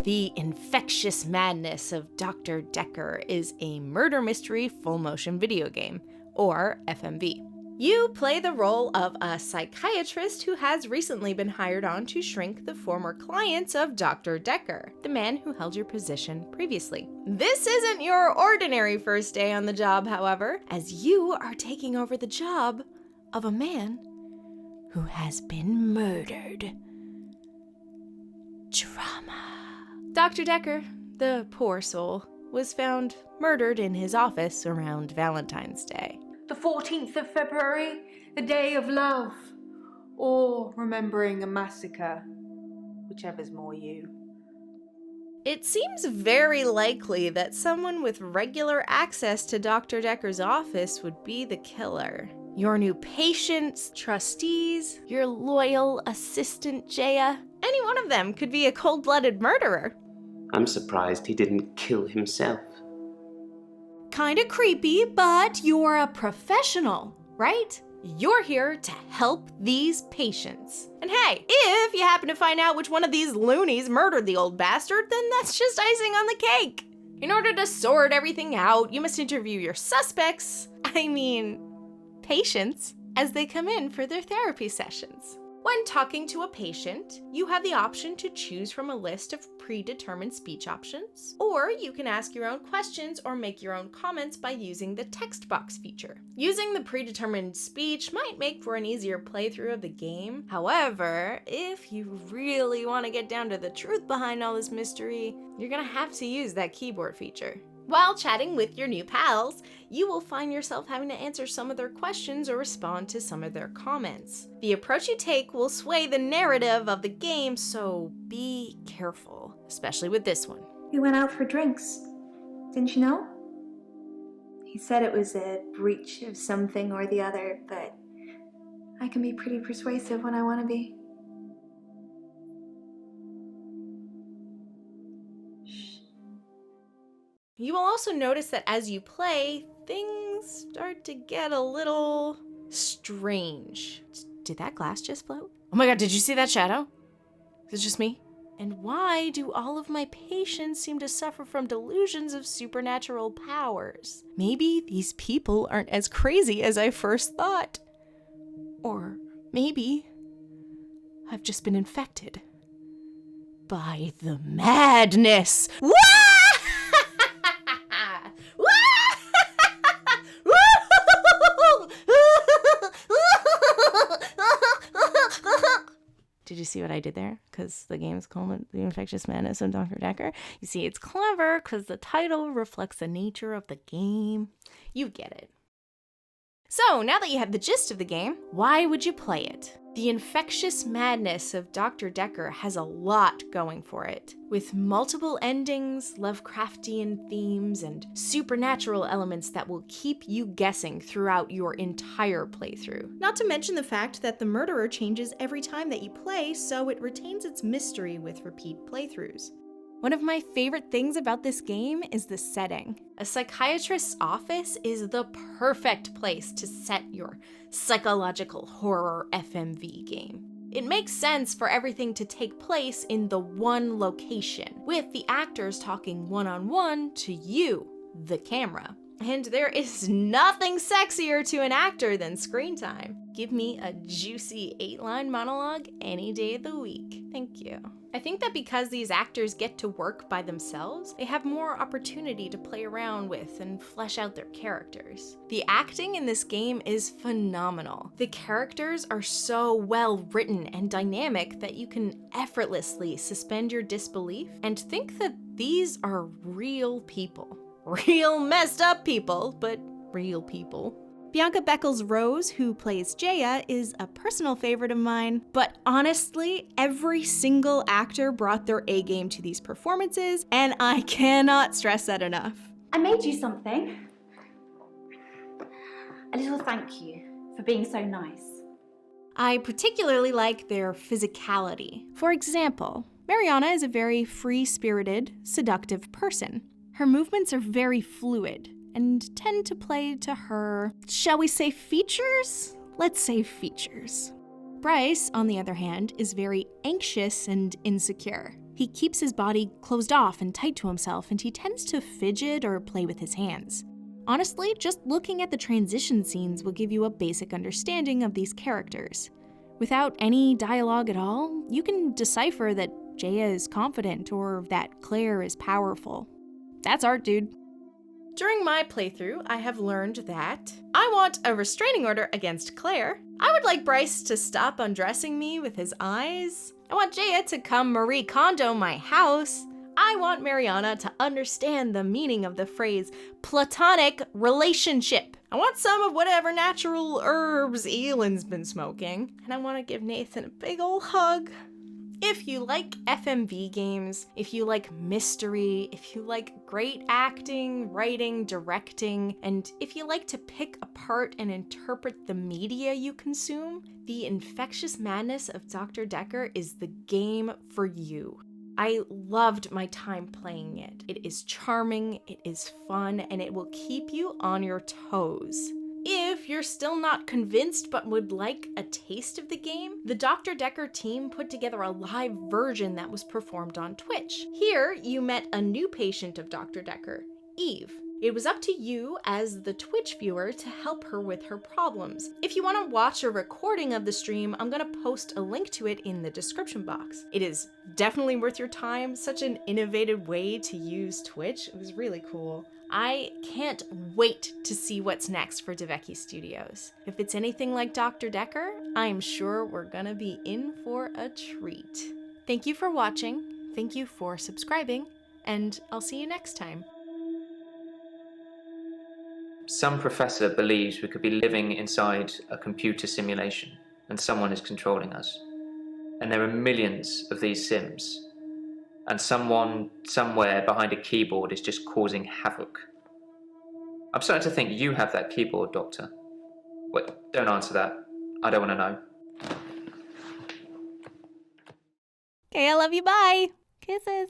The Infectious Madness of Dr. Dekker is a murder mystery full-motion video game, or FMV. You play the role of a psychiatrist who has recently been hired on to shrink the former clients of Dr. Dekker, the man who held your position previously. This isn't your ordinary first day on the job, however, as you are taking over the job of a man who has been murdered. Drama. Dr. Dekker, the poor soul, was found murdered in his office around Valentine's Day. The 14th of February, the day of love, or remembering a massacre, whichever's more you. It seems very likely that someone with regular access to Dr. Dekker's office would be the killer. Your new patients, trustees, your loyal assistant Jaya, any one of them could be a cold-blooded murderer. I'm surprised he didn't kill himself. Kinda creepy, but you're a professional, right? You're here to help these patients. And hey, if you happen to find out which one of these loonies murdered the old bastard, then that's just icing on the cake. In order to sort everything out, you must interview your patients, as they come in for their therapy sessions. When talking to a patient, you have the option to choose from a list of predetermined speech options, or you can ask your own questions or make your own comments by using the text box feature. Using the predetermined speech might make for an easier playthrough of the game. However, if you really want to get down to the truth behind all this mystery, you're gonna have to use that keyboard feature. While chatting with your new pals, you will find yourself having to answer some of their questions or respond to some of their comments. The approach you take will sway the narrative of the game, so be careful, especially with this one. We went out for drinks. Didn't you know? He said it was a breach of something or the other, but I can be pretty persuasive when I want to be. You will also notice that as you play, things start to get a little strange. Did that glass just float? Oh my god, did you see that shadow? Is it just me? And why do all of my patients seem to suffer from delusions of supernatural powers? Maybe these people aren't as crazy as I first thought. Or maybe I've just been infected by the madness. Woo! Did you see what I did there? Because the game's called The Infectious Madness of Dr. Dekker. You see, it's clever because the title reflects the nature of the game. You get it. So, now that you have the gist of the game, why would you play it? The Infectious Madness of Dr. Dekker has a lot going for it, with multiple endings, Lovecraftian themes, and supernatural elements that will keep you guessing throughout your entire playthrough. Not to mention the fact that the murderer changes every time that you play, so it retains its mystery with repeat playthroughs. One of my favorite things about this game is the setting. A psychiatrist's office is the perfect place to set your psychological horror FMV game. It makes sense for everything to take place in the one location, with the actors talking one-on-one to you, the camera. And there is nothing sexier to an actor than screen time. Give me a juicy 8-line monologue any day of the week. Thank you. I think that because these actors get to work by themselves, they have more opportunity to play around with and flesh out their characters. The acting in this game is phenomenal. The characters are so well written and dynamic that you can effortlessly suspend your disbelief and think that these are real people. Real messed up people, but real people. Bianca Beckles-Rose, who plays Jaya, is a personal favorite of mine, but honestly, every single actor brought their A-game to these performances, and I cannot stress that enough. I made you something. A little thank you for being so nice. I particularly like their physicality. For example, Mariana is a very free-spirited, seductive person. Her movements are very fluid and tend to play to her, shall we say, features? Let's say features. Bryce, on the other hand, is very anxious and insecure. He keeps his body closed off and tight to himself, and he tends to fidget or play with his hands. Honestly, just looking at the transition scenes will give you a basic understanding of these characters. Without any dialogue at all, you can decipher that Jaya is confident or that Claire is powerful. That's art, dude. During my playthrough, I have learned that I want a restraining order against Claire. I would like Bryce to stop undressing me with his eyes. I want Jaya to come Marie Kondo my house. I want Mariana to understand the meaning of the phrase platonic relationship. I want some of whatever natural herbs Elon's been smoking. And I want to give Nathan a big ol' hug. If you like FMV games, if you like mystery, if you like great acting, writing, directing, and if you like to pick apart and interpret the media you consume, the Infectious Madness of Dr. Dekker is the game for you. I loved my time playing it. It is charming, it is fun, and it will keep you on your toes. If you're still not convinced but would like a taste of the game, the Dr. Dekker team put together a live version that was performed on Twitch. Here, you met a new patient of Dr. Dekker, Eve. It was up to you as the Twitch viewer to help her with her problems. If you want to watch a recording of the stream, I'm going to post a link to it in the description box. It is definitely worth your time, such an innovative way to use Twitch. It was really cool. I can't wait to see what's next for Devecchi Studios. If it's anything like Dr. Dekker, I'm sure we're gonna be in for a treat. Thank you for watching, thank you for subscribing, and I'll see you next time. Some professor believes we could be living inside a computer simulation and someone is controlling us. And there are millions of these sims. And someone somewhere behind a keyboard is just causing havoc. I'm starting to think you have that keyboard, Doctor. Wait, don't answer that. I don't want to know. Okay, I love you, bye! Kisses!